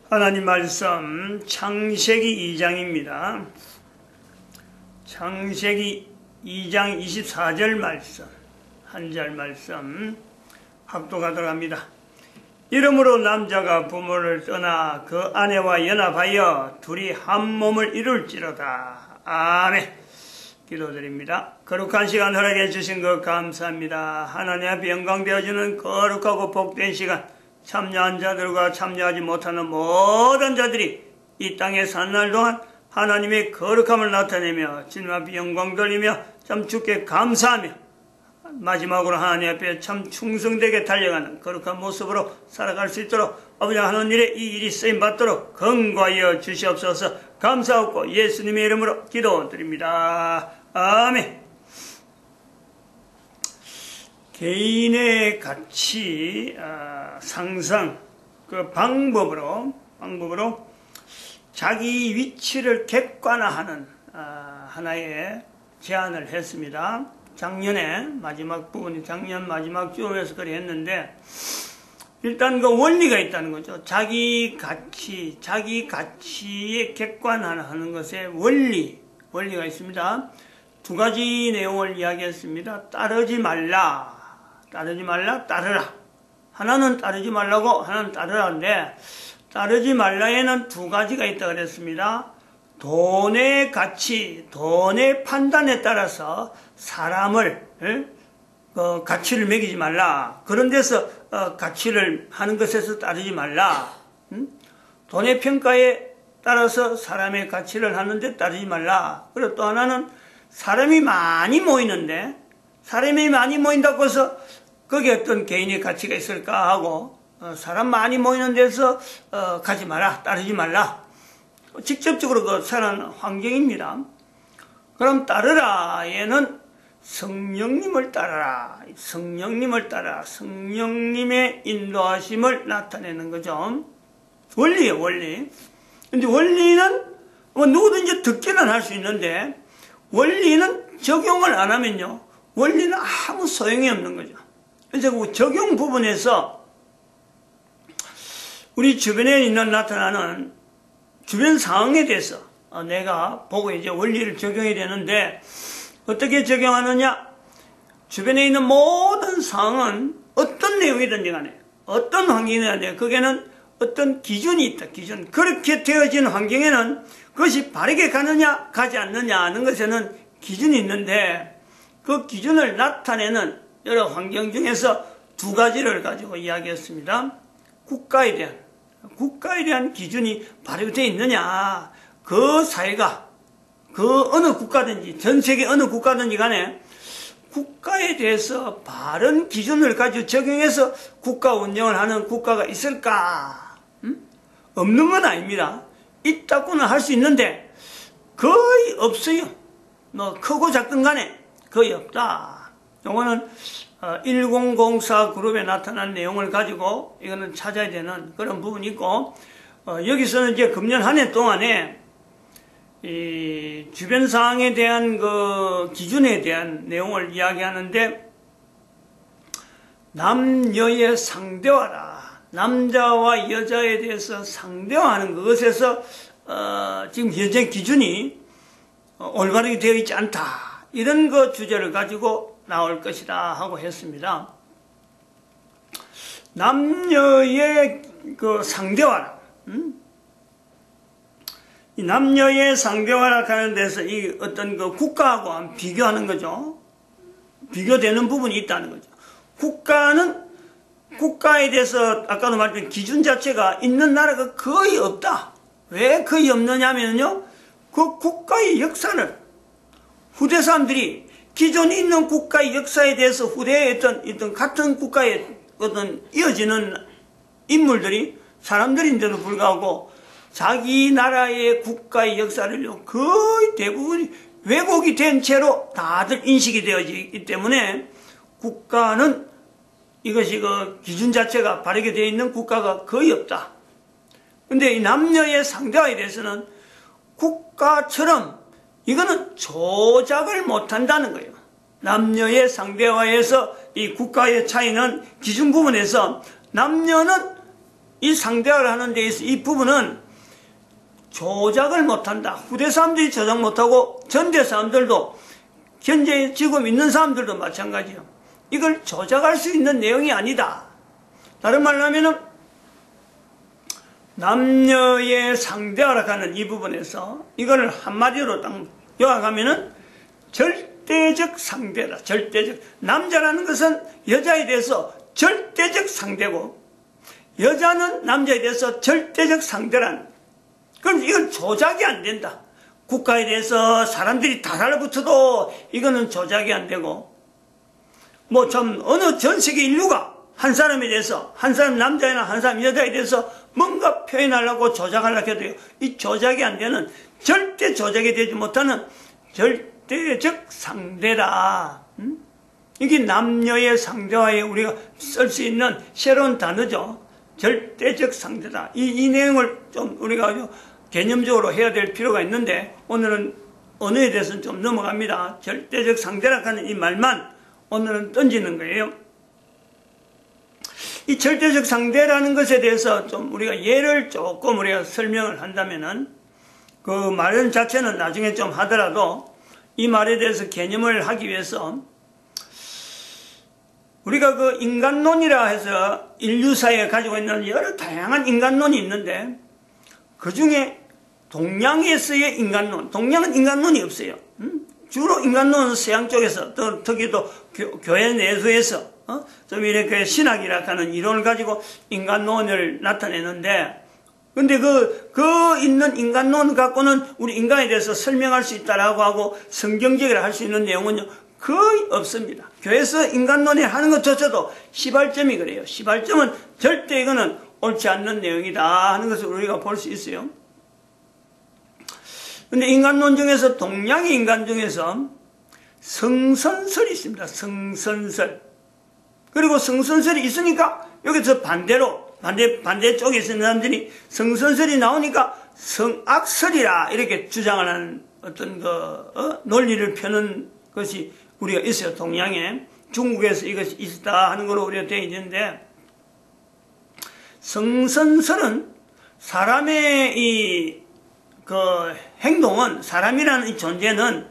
하나님 말씀 창세기 2장입니다. 창세기 2장 24절 말씀, 한 절 말씀 합독하도록 합니다. 이러므로 남자가 부모를 떠나 그 아내와 연합하여 둘이 한 몸을 이룰지로다. 아멘. 기도드립니다. 거룩한 시간 허락해 주신 것 감사합니다. 하나님 앞에 영광되어지는 거룩하고 복된 시간, 참여한 자들과 참여하지 못하는 모든 자들이 이 땅에 사는 날 동안 하나님의 거룩함을 나타내며 주님 앞에 영광 돌리며 참 주께 감사하며 마지막으로 하나님 앞에 참 충성되게 달려가는 거룩한 모습으로 살아갈 수 있도록 아버지 하는 일에 이 일이 쓰임받도록 건과하여 주시옵소서. 감사하고 예수님의 이름으로 기도드립니다. 아멘. 개인의 가치 상상 그 방법으로 자기 위치를 객관화하는 하나의 제안을 했습니다. 작년 마지막 주음에서 그래 했는데, 일단 그 원리가 있다는 거죠. 자기 가치에 객관화하는 것에 원리가 있습니다. 두 가지 내용을 이야기했습니다. 따르지 말라, 따르라. 하나는 따르지 말라고, 하나는 따르라인데, 따르지 말라에는 두 가지가 있다 그랬습니다. 돈의 가치, 돈의 판단에 따라서 사람을 가치를 매기지 말라. 그런 데서 가치를 하는 것에서 따르지 말라. 돈의 평가에 따라서 사람의 가치를 하는데 따르지 말라. 그리고 또 하나는 사람이 많이 모이는데, 사람이 많이 모인다고 해서 거기에 어떤 개인의 가치가 있을까 하고 사람 많이 모이는 데서 가지 마라, 따르지 말라. 직접적으로 그 사는 환경입니다. 그럼 따르라에는 성령님을 따라라. 성령님의 인도하심을 나타내는 거죠. 원리예요, 원리. 근데 원리는 뭐 누구든지 듣기는 할 수 있는데, 원리는 적용을 안 하면요, 원리는 아무 소용이 없는 거죠. 그래서 그 적용 부분에서 우리 주변에 나타나는 주변 상황에 대해서 내가 보고 이제 원리를 적용해야 되는데, 어떻게 적용하느냐? 주변에 있는 모든 상황은 어떤 내용이든지 간에, 어떤 환경이든지 간에, 거기에는 어떤 기준이 있다, 기준. 그렇게 되어진 환경에는 그것이 바르게 가느냐, 가지 않느냐 하는 것에는 기준이 있는데, 그 기준을 나타내는 여러 환경 중에서 두 가지를 가지고 이야기했습니다. 국가에 대한 기준이 바르게 되어 있느냐, 그 사회가, 그 어느 국가든지, 전 세계 어느 국가든지 간에 국가에 대해서 바른 기준을 가지고 적용해서 국가 운영을 하는 국가가 있을까? 없는 건 아닙니다. 있다고는 할 수 있는데 거의 없어요. 뭐 크고 작든 간에 거의 없다. 이거는 1004 그룹에 나타난 내용을 가지고 이거는 찾아야 되는 그런 부분이 있고, 여기서는 이제 금년 한 해 동안에 이 주변 상황에 대한 그 기준에 대한 내용을 이야기하는데, 남녀의 상대화라. 남자와 여자에 대해서 상대화하는 그것에서 지금 현재 기준이 올바르게 되어 있지 않다. 이런 그 주제를 가지고 나올 것이다 하고 했습니다. 남녀의 그 상대화라. 이 남녀의 상대화라 하는 데서 이 어떤 그 국가하고 비교하는 거죠. 비교되는 부분이 있다는 거죠. 국가에 대해서 아까도 말했던 기준 자체가 있는 나라가 거의 없다. 왜 거의 없느냐면요, 그 국가의 역사를 후대 사람들이 기존에 있는 국가의 역사에 대해서 후대에 어떤 같은 국가에 어떤 이어지는 인물들이 사람들인데도 불구하고 자기 나라의 국가의 역사를 거의 대부분이 왜곡이 된 채로 다들 인식이 되어지기 때문에 국가는 이것이 그 기준 자체가 바르게 되어 있는 국가가 거의 없다. 근데 이 남녀의 상대화에 대해서는 국가처럼 이거는 조작을 못한다는 거예요. 남녀의 상대화에서 이 국가의 차이는 기준 부분에서 남녀는 이 상대화를 하는 데 있어 이 부분은 조작을 못한다. 후대 사람들이 조작 못하고 전대 사람들도 현재 지금 있는 사람들도 마찬가지예요. 이걸 조작할 수 있는 내용이 아니다. 다른 말로 하면은 남녀의 상대화라고 하는 이 부분에서 이걸 한마디로 딱 요약하면은 절대적 상대다. 절대적. 남자라는 것은 여자에 대해서 절대적 상대고 여자는 남자에 대해서 절대적 상대라는. 그럼 이건 조작이 안 된다. 국가에 대해서 사람들이 다 달라붙어도 이거는 조작이 안 되고 뭐 좀 어느 전 세계 인류가 한 사람에 대해서 한 사람 남자나 한 사람 여자에 대해서 뭔가 표현하려고 조작하려고 해도 이 조작이 안 되는 절대 조작이 되지 못하는 절대적 상대다. 이게 남녀의 상대화에 우리가 쓸 수 있는 새로운 단어죠. 절대적 상대다. 이 내용을 좀 우리가 개념적으로 해야 될 필요가 있는데 오늘은 언어에 대해서는 좀 넘어갑니다. 절대적 상대라고 하는 이 말만 오늘은 던지는 거예요. 이 절대적 상대라는 것에 대해서 좀 우리가 예를 조금 우리가 설명을 한다면은 그 말 자체는 나중에 좀 하더라도 이 말에 대해서 개념을 하기 위해서 우리가 그 인간론이라 해서 인류사에 가지고 있는 여러 다양한 인간론이 있는데 그 중에 동양에서의 인간론, 동양은 인간론이 없어요. 주로 인간론은 서양 쪽에서 또 특히 또 교회 내부에서 좀 이렇게 신학이라 하는 이론을 가지고 인간론을 나타내는데 근데 그 있는 인간론 갖고는 우리 인간에 대해서 설명할 수 있다라고 하고 성경적이라 할 수 있는 내용은요 거의 없습니다. 교회에서 인간론에 하는 것조차도 시발점이 그래요. 시발점은 절대 이거는 옳지 않는 내용이다 하는 것을 우리가 볼 수 있어요. 근데 인간론 중에서 동양의 인간 중에서 성선설이 있습니다. 성선설. 그리고 성선설이 있으니까 여기서 반대로 반대쪽에 있는 사람들이 성선설이 나오니까 성악설이라 이렇게 주장을 하는 어떤 논리를 펴는 것이 우리가 있어요. 동양에. 중국에서 이것이 있다 하는 걸로 우리가 되어 있는데 성선설은 사람의 행동은 사람이라는 이 존재는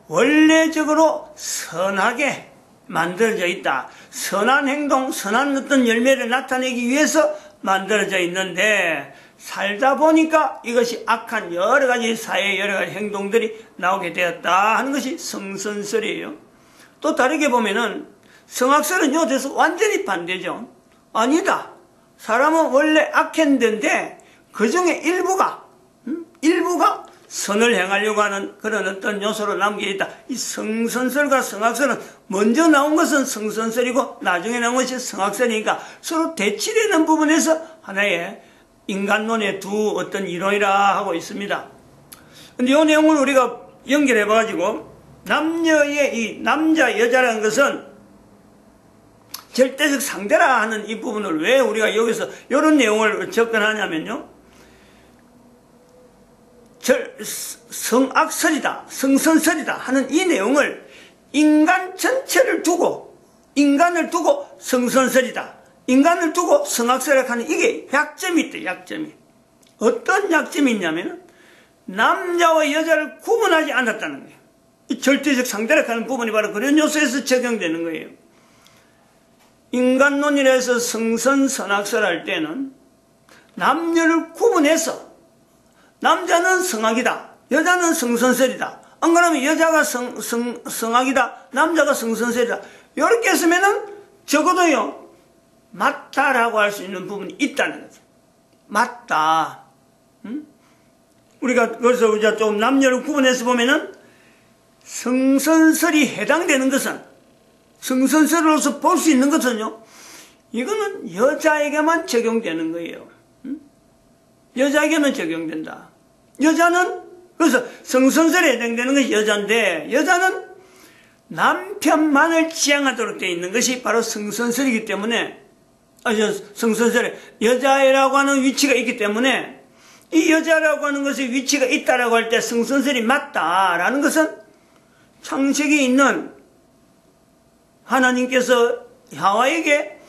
원래적으로 선하게 만들어져 있다. 선한 행동, 선한 어떤 열매를 나타내기 위해서 만들어져 있는데 살다 보니까 이것이 악한 여러 가지 사회의 여러 가지 행동들이 나오게 되었다 하는 것이 성선설이에요. 또 다르게 보면은 성악설은 요새서 완전히 반대죠. 아니다. 사람은 원래 악했는데 그 중에 일부가 선을 행하려고 하는 그런 어떤 요소로 남겨 있다. 이 성선설과 성악설은 먼저 나온 것은 성선설이고 나중에 나온 것이 성악설이니까 서로 대치되는 부분에서 하나의 인간론의 두 어떤 이론이라 하고 있습니다. 근데 이 내용을 우리가 연결해 봐가지고 남녀의 이 남자 여자라는 것은 절대적 상대라 하는 이 부분을 왜 우리가 여기서 이런 내용을 접근하냐면요. 성악설이다, 성선설이다 하는 이 내용을 인간 전체를 두고, 인간을 두고 성선설이다, 인간을 두고 성악설이라고 하는 이게 약점이 있다, 약점이. 어떤 약점이 있냐면 남자와 여자를 구분하지 않았다는 거예요. 이 절대적 상대라고 하는 부분이 바로 그런 요소에서 적용되는 거예요. 인간론이라 해서 성선, 성악설 할 때는 남녀를 구분해서 남자는 성악이다, 여자는 성선설이다. 안 그러면 여자가 성악이다, 남자가 성선설이다. 이렇게 했으면은 적어도요, 맞다라고 할 수 있는 부분이 있다는 거죠. 맞다. 우리가 그래서 우리가 좀 남녀를 구분해서 보면은 성선설이 해당되는 것은 성선설로서 볼 수 있는 것은요, 이거는 여자에게만 적용되는 거예요. 여자에게만 적용된다. 여자는 그래서 성선설에 해당되는 것이 여자인데 여자는 남편만을 지향하도록 되어 있는 것이 바로 성선설이기 때문에 성선설에 여자라고 하는 위치가 있기 때문에 이 여자라고 하는 것의 위치가 있다라고 할 때 성선설이 맞다라는 것은 창세기에 있는 하나님께서 하와에게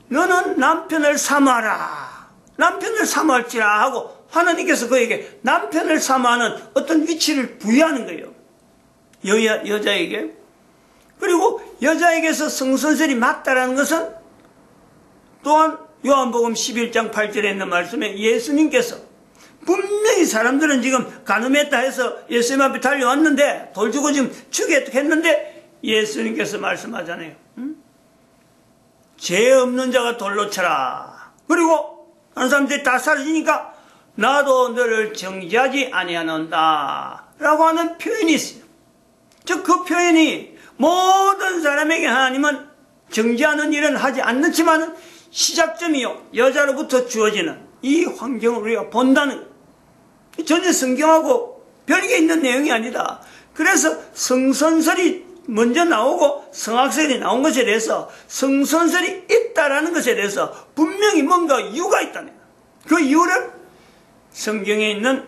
너는 남편을 삼아라 남편을 사모할지라 하고 하나님께서 그에게 남편을 사모하는 어떤 위치를 부여하는 거예요. 여자에게. 그리고 여자에게서 성선설이 맞다라는 것은 또한 요한복음 11장 8절에 있는 말씀에 예수님께서 분명히 사람들은 지금 간음했다 해서 예수님 앞에 달려왔는데 돌 주고 지금 죽였겠는데 예수님께서 말씀하잖아요. 죄 없는 자가 돌로 쳐라. 그리고 한 사람들이 다 사라지니까 나도 너를 정죄하지 아니하는다 라고 하는 표현이 있어요. 즉 그 표현이 모든 사람에게 하나님은 정죄하는 일은 하지 않는지만 시작점이요 여자로부터 주어지는 이 환경을 우리가 본다는 거예요. 전혀 성경하고 별개 있는 내용이 아니다. 그래서 성선설이 먼저 나오고 성악설이 나온 것에 대해서 성선설이 있다라는 것에 대해서 분명히 뭔가 이유가 있다는 거예요. 그 이유를 성경에 있는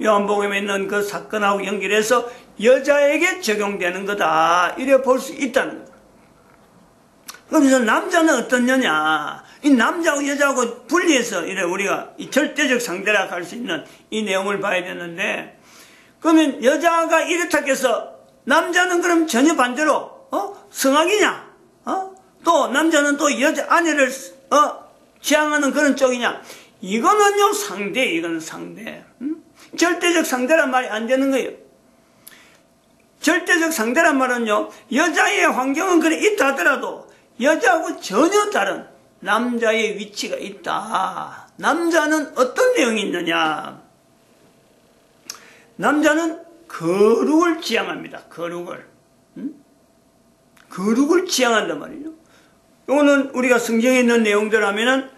요한복음에 있는 그 사건하고 연결해서 여자에게 적용되는 거다 이래 볼 수 있다는 거예요. 그래서 남자는 어떻느냐 이 남자하고 여자하고 분리해서 이래 우리가 이 절대적 상대라 할 수 있는 이 내용을 봐야 되는데 그러면 여자가 이렇다 해서 남자는 그럼 전혀 반대로 성악이냐 또 남자는 또 여자 아내를 지향하는 그런 쪽이냐 이거는요 상대 이건 상대 절대적 상대란 말이 안 되는 거예요. 절대적 상대란 말은요 여자의 환경은 그래 있다 하더라도 여자하고 전혀 다른 남자의 위치가 있다. 남자는 어떤 내용이 있느냐 남자는 거룩을 지향합니다. 거룩을 거룩을 지향한단 말이죠. 이거는 우리가 성경에 있는 내용들 하면은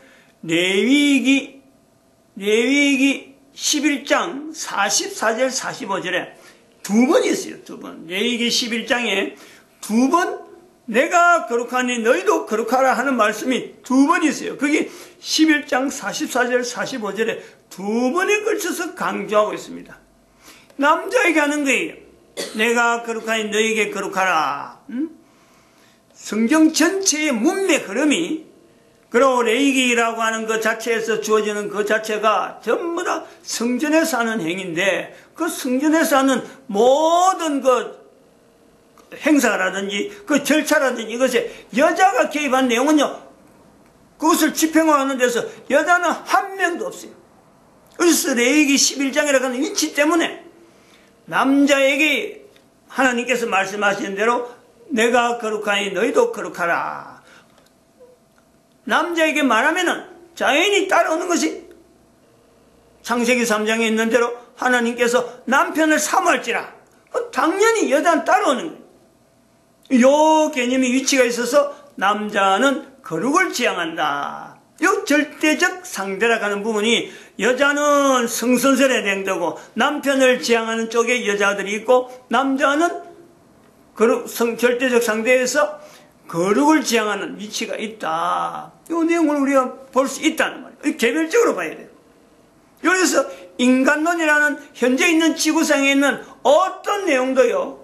레위기 11장 44절 45절에 두 번 있어요. 두 번. 레위기 11장에 두 번 내가 거룩하니 너희도 거룩하라 하는 말씀이 두 번 있어요. 그게 11장 44절 45절에 두 번에 걸쳐서 강조하고 있습니다. 남자에게 하는 거예요. 내가 거룩하니 너희에게 거룩하라. 성경 전체의 문맥 흐름이 그리고 레위기라고 하는 그 자체에서 주어지는 그 자체가 전부 다 성전에서 하는 행위인데 그 성전에서 하는 모든 그 행사라든지 그 절차라든지 이것에 여자가 개입한 내용은요 그것을 집행하는 데서 여자는 한 명도 없어요. 그래서 레위기 11장이라고 하는 위치 때문에 남자에게 하나님께서 말씀하시는 대로 내가 거룩하니 너희도 거룩하라. 남자에게 말하면은 자연히 따라오는 것이 창세기 3장에 있는 대로 하나님께서 남편을 사모할지라 당연히 여자는 따라오는 거예요. 요 개념이 위치가 있어서 남자는 거룩을 지향한다. 요 절대적 상대라고 하는 부분이 여자는 성선설에 해당되고 남편을 지향하는 쪽에 여자들이 있고 남자는 절대적 상대에서 거룩을 지향하는 위치가 있다. 이 내용을 우리가 볼 수 있다는 말이에요. 개별적으로 봐야 돼요. 그래서 인간론이라는 현재 있는 지구상에 있는 어떤 내용도요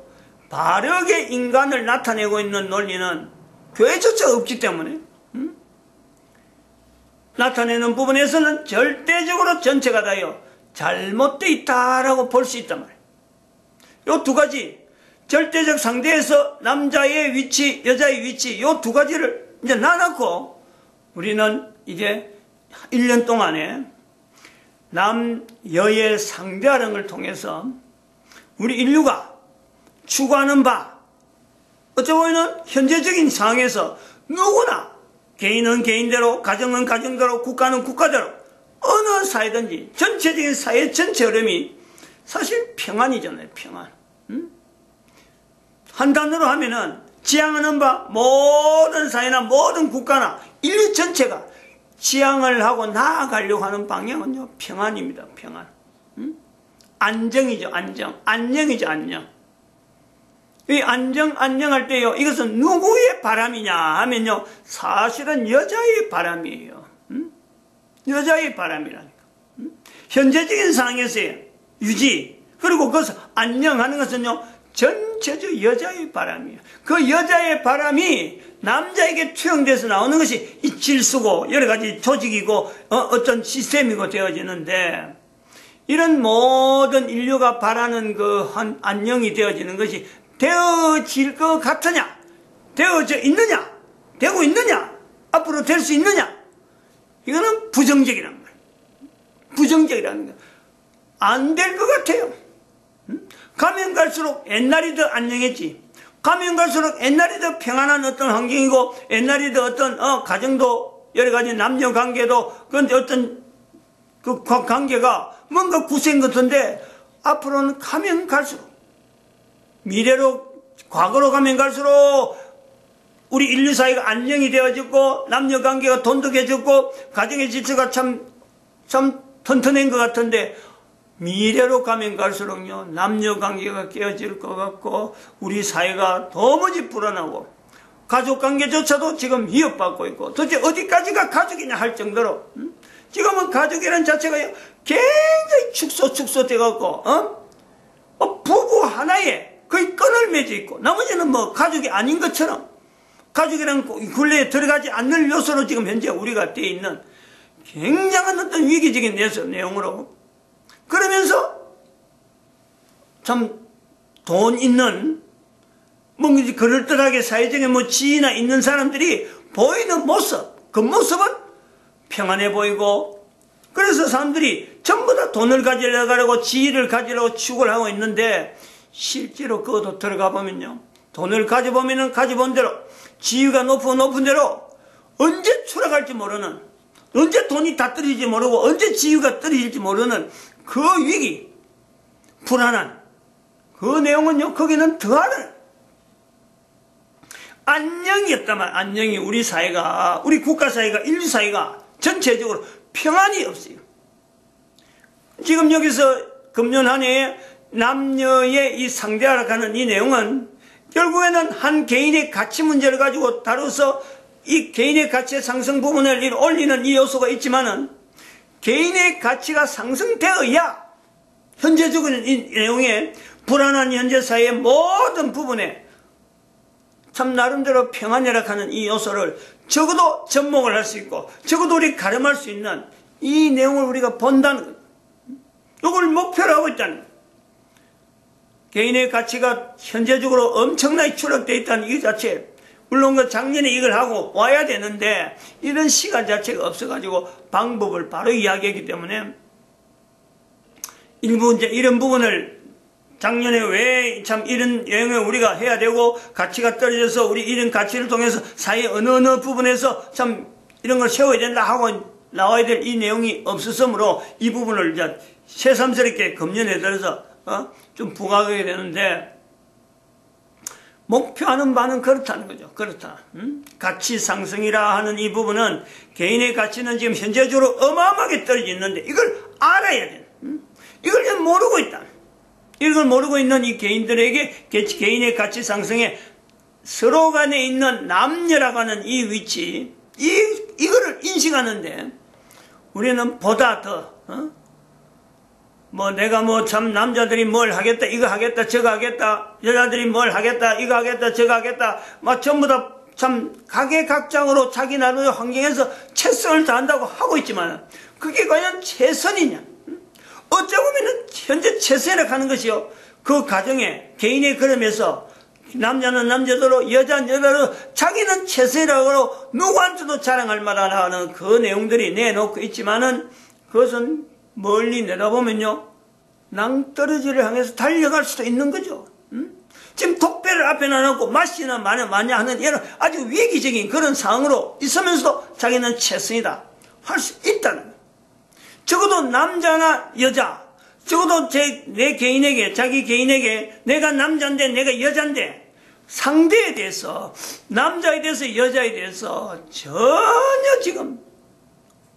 바르게 인간을 나타내고 있는 논리는 교회조차 없기 때문에 나타내는 부분에서는 절대적으로 전체가 다요 잘못되어 있다라고 볼 수 있단 말이에요. 이 두 가지 절대적 상대에서 남자의 위치, 여자의 위치 이 두 가지를 이제 나눠놓고 우리는 이제 1년 동안에 남여의 상대하는 걸 통해서 우리 인류가 추구하는 바 어찌 보면 현재적인 상황에서 누구나 개인은 개인대로 가정은 가정대로 국가는 국가대로 어느 사회든지 전체적인 사회 전체 흐름이 사실 평안이잖아요. 평안. 한 단어로 하면은 지향하는 바 모든 사회나 모든 국가나 인류 전체가 지향을 하고 나아가려고 하는 방향은요 평안입니다. 평안. 안정이죠. 안정. 안녕이죠. 안녕. 이 안녕할 때요 이것은 누구의 바람이냐 하면요 사실은 여자의 바람이에요. 여자의 바람이라니까. 현재적인 상황에서의 유지 그리고 그것을 안녕하는 것은요 전체적 여자의 바람이에요. 그 여자의 바람이 남자에게 투영돼서 나오는 것이 이 질서고 여러 가지 조직이고 어떤 시스템이고 되어지는데, 이런 모든 인류가 바라는 그 안녕이 되어지는 것이 되어질 것 같으냐? 되어져 있느냐? 되고 있느냐? 앞으로 될 수 있느냐? 이거는 부정적이란 말이에요. 부정적이라는 거예요. 안 될 것 같아요. 가면 갈수록 옛날이 더 안녕했지. 가면 갈수록 옛날이 더 평안한 어떤 환경이고, 옛날이 더 어떤 가정도 여러 가지 남녀 관계도 그런데 어떤 그 관계가 뭔가 구수한 것 같은데, 앞으로는 가면 갈수록, 미래로 과거로 가면 갈수록 우리 인류 사회가 안녕이 되어졌고, 남녀 관계가 돈독해졌고, 가정의 질서가 참 튼튼한 것 같은데, 미래로 가면 갈수록요, 남녀 관계가 깨어질 것 같고, 우리 사회가 도무지 불안하고, 가족 관계조차도 지금 위협받고 있고, 도대체 어디까지가 가족이냐 할 정도로, 지금은 가족이라는 자체가 굉장히 축소돼갖고, 부부 하나에 거의 끈을 맺어 있고, 나머지는 뭐 가족이 아닌 것처럼, 가족이라는 굴레에 들어가지 않는 요소로 지금 현재 우리가 되어 있는 굉장한 어떤 위기적인 내용으로, 그러면서 참 돈 있는 뭔가 그럴듯하게 사회적인 뭐 지위나 있는 사람들이 보이는 모습, 그 모습은 평안해 보이고, 그래서 사람들이 전부 다 돈을 가지려고 지위를 가지려고 추구를 하고 있는데, 실제로 그것도 들어가 보면요, 돈을 가져보면은 가져본 대로, 지위가 높은 대로 언제 추락할지 모르는, 언제 돈이 다 떨어질지 모르고 언제 지위가 떨어질지 모르는 그 위기, 불안한 그 내용은요, 거기는 더하는 안녕이었다만, 안녕이 우리 사회가, 우리 국가 사회가, 인류 사회가 전체적으로 평안이 없어요. 지금 여기서 금년 한 해에 남녀의 이 상대하락하는 이 내용은 결국에는 한 개인의 가치 문제를 가지고 다뤄서 이 개인의 가치의 상승 부분을 올리는 이 요소가 있지만은, 개인의 가치가 상승되어야 현재적인 이 내용에 불안한 현재 사회의 모든 부분에 참 나름대로 평안이라고 이 요소를 적어도 접목을 할 수 있고, 적어도 우리 가름할 수 있는 이 내용을 우리가 본다는 것, 이걸 목표로 하고 있다는 것. 개인의 가치가 현재적으로 엄청나게 추락되어 있다는 이 자체, 물론 그 작년에 이걸 하고 와야 되는데 이런 시간 자체가 없어가지고 방법을 바로 이야기했기 때문에, 일부 이제 이런 부분을 작년에 왜 참 이런 여행을 우리가 해야 되고, 가치가 떨어져서 우리 이런 가치를 통해서 사회 어느 부분에서 참 이런 걸 세워야 된다 하고 나와야 될 이 내용이 없었으므로 이 부분을 이제 새삼스럽게 금년에 들어서 좀 부각하게 되는데, 목표하는 바는 그렇다는 거죠. 그렇다. 가치 상승이라 하는 이 부분은, 개인의 가치는 지금 현재적으로 어마어마하게 떨어져 있는데 이걸 알아야 돼. 이걸 모르고 있다. 이걸 모르고 있는 이 개인들에게 개인의 가치 상승에 서로 간에 있는 남녀라고 하는 이 위치, 이거를 인식하는데, 우리는 보다 더 내가 참 남자들이 뭘 하겠다, 이거 하겠다, 저거 하겠다, 여자들이 뭘 하겠다, 이거 하겠다, 저거 하겠다, 전부 다 참 각계각장으로 자기 나름의 환경에서 최선을 다한다고 하고 있지만, 그게 과연 최선이냐? 어쩌보면은 현재 최선이라고 하는 것이요, 그 가정에 개인의 걸음에서 남자는 남자대로, 여자는 여자로 자기는 최선이라고 누구한테도 자랑할 만하는 그 내용들이 내놓고 있지만은, 그것은 멀리 내다보면요, 낭떠러지를 향해서 달려갈 수도 있는 거죠. 지금 독배를 앞에 놔놓고 마시나 마냐 하는 이런 아주 위기적인 그런 상황으로 있으면서도 자기는 최선이다 할 수 있다는 거예요. 적어도 남자나 여자, 적어도 내 개인에게, 자기 개인에게, 내가 남자인데 내가 여자인데, 상대에 대해서, 남자에 대해서 여자에 대해서 전혀 지금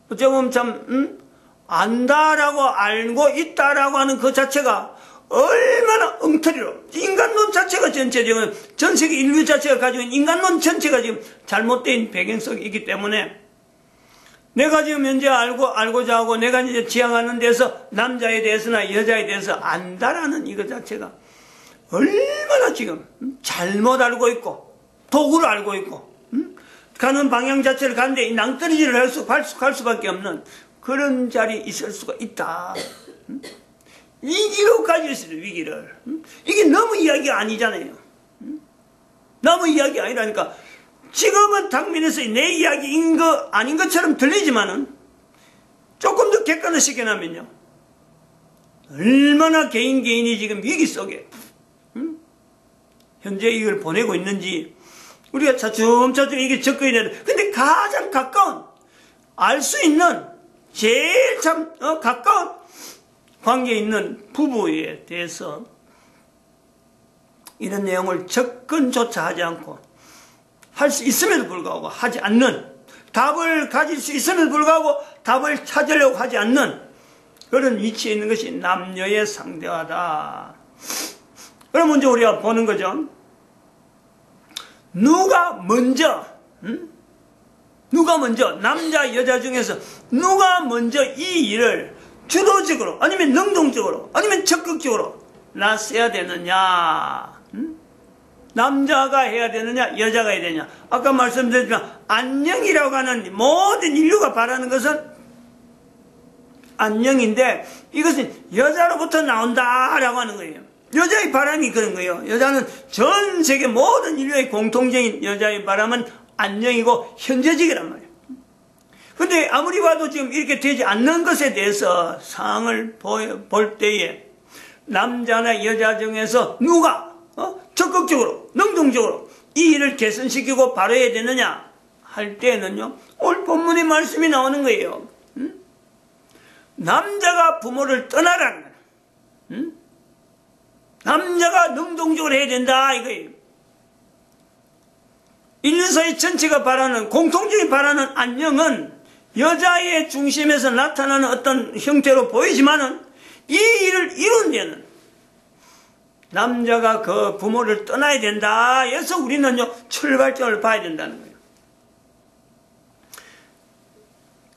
어쩌면 참 안다라고 알고 있다라고 하는 그 자체가 얼마나 엉터리로, 인간론 자체가 전체적인, 전 세계 인류 자체가 가지고 있는 인간론 전체가 지금 잘못된 배경성이 있기 때문에, 내가 지금 현재 알고자 하고 내가 이제 지향하는 데서 남자에 대해서나 여자에 대해서 안다라는 이것 자체가 얼마나 지금 잘못 알고 있고 도구를 알고 있고 가는 방향 자체를 가는데 낭떠러지를 갈 수밖에 없는 그런 자리에 있을 수가 있다. 위기로 가질 수 있어요. 위기를. 이게 너무 이야기가 아니잖아요. 너무 이야기 아니라니까. 지금은 당면에서 내 이야기인 거 아닌 것처럼 들리지만은 조금 더 객관화 시켜놓으면요, 얼마나 개인이 지금 위기 속에 현재 이걸 보내고 있는지 우리가 차츰차츰 이게 접근이 되는. 근데 가장 가까운 알 수 있는 제일 참 가까운 관계에 있는 부부에 대해서 이런 내용을 접근조차 하지 않고 할 수 있음에도 불구하고 하지 않는, 답을 가질 수 있음에도 불구하고 답을 찾으려고 하지 않는 그런 위치에 있는 것이 남녀의 상대화다. 그럼 먼저 우리가 보는 거죠. 누가 먼저 남자 여자 중에서 누가 먼저 이 일을 주도적으로 아니면 능동적으로 아니면 적극적으로 나서야 되느냐, 남자가 해야 되느냐 여자가 해야 되느냐. 아까 말씀드렸지만 안녕이라고 하는 모든 인류가 바라는 것은 안녕인데 이것은 여자로부터 나온다라고 하는 거예요. 여자의 바람이 그런 거예요. 여자는 전 세계 모든 인류의 공통적인 여자의 바람은 안녕이고 현재직이란 말이에요. 근데 아무리 봐도 지금 이렇게 되지 않는 것에 대해서 상황을 볼 때에 남자나 여자 중에서 누가 적극적으로 능동적으로 이 일을 개선시키고 바로해야 되느냐 할 때는요, 오늘 본문의 말씀이 나오는 거예요. 남자가 부모를 떠나라는 거예요. 남자가 능동적으로 해야 된다 이거예요. 인류사회 전체가 바라는, 공통적인 바라는 안녕은 여자의 중심에서 나타나는 어떤 형태로 보이지만은 이 일을 이룬 데는 남자가 그 부모를 떠나야 된다 해서 우리는요 출발점을 봐야 된다는 거예요.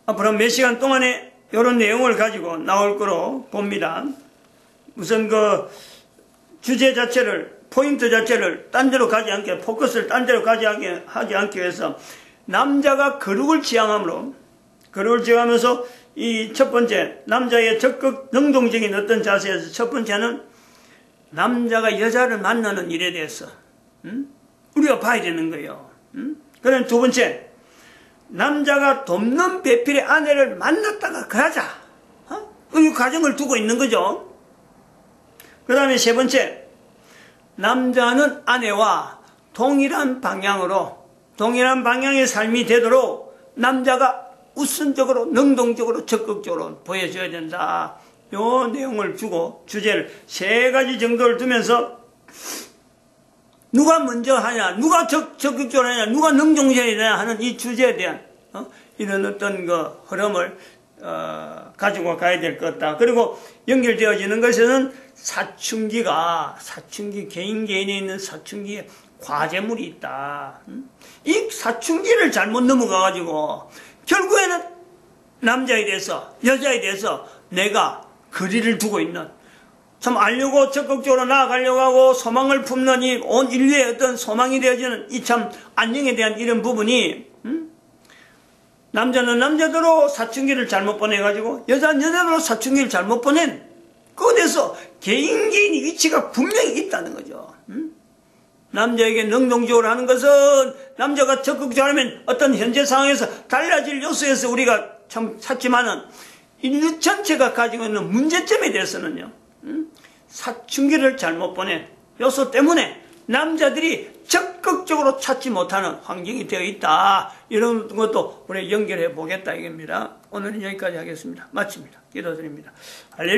앞으로 몇 시간 동안에 이런 내용을 가지고 나올 거로 봅니다. 우선 그 주제 자체를, 포인트 자체를 딴 데로 가지 않게, 포커스를 딴 데로 하지 않기 위해서 남자가 거룩을 지향함으로, 거룩을 지향하면서 이 첫 번째, 남자의 적극 능동적인 어떤 자세에서 첫 번째는 남자가 여자를 만나는 일에 대해서 우리가 봐야 되는 거예요. 그다음 두 번째, 남자가 돕는 배필의 아내를 만났다가 가자. 이 과정을 두고 있는 거죠. 그 다음에 세 번째, 남자는 아내와 동일한 방향의 삶이 되도록 남자가 우선적으로 능동적으로 적극적으로 보여줘야 된다. 요 내용을 주고 주제를 세 가지 정도를 두면서 누가 먼저 하냐, 누가 적극적으로 하냐, 누가 능동적으로 하냐 하는 이 주제에 대한 이런 어떤 그 흐름을 가지고 가야 될 것 같다. 그리고 연결되어지는 것에는 사춘기 개인에 있는 사춘기에 과제물이 있다. 이 사춘기를 잘못 넘어가가지고 결국에는 남자에 대해서 여자에 대해서 내가 거리를 두고 있는, 참 알려고 적극적으로 나아가려고 하고 소망을 품는 이 온 인류의 어떤 소망이 되어지는 이 참 안녕에 대한 이런 부분이 남자는 남자대로 사춘기를 잘못 보내가지고 여자는 여자대로 사춘기를 잘못 보낸 그것에서 개인의 위치가 분명히 있다는 거죠. 남자에게 능동적으로 하는 것은 남자가 적극적으로 하면 어떤 현재 상황에서 달라질 요소에서 우리가 참 찾지만은 인류 전체가 가지고 있는 문제점에 대해서는요, 사춘기를 잘못 보낸 요소 때문에 남자들이 적극적으로 찾지 못하는 환경이 되어 있다. 이런 것도 우리 연결해 보겠다 이겁니다. 오늘은 여기까지 하겠습니다. 마칩니다. 기도드립니다. 할렐루야.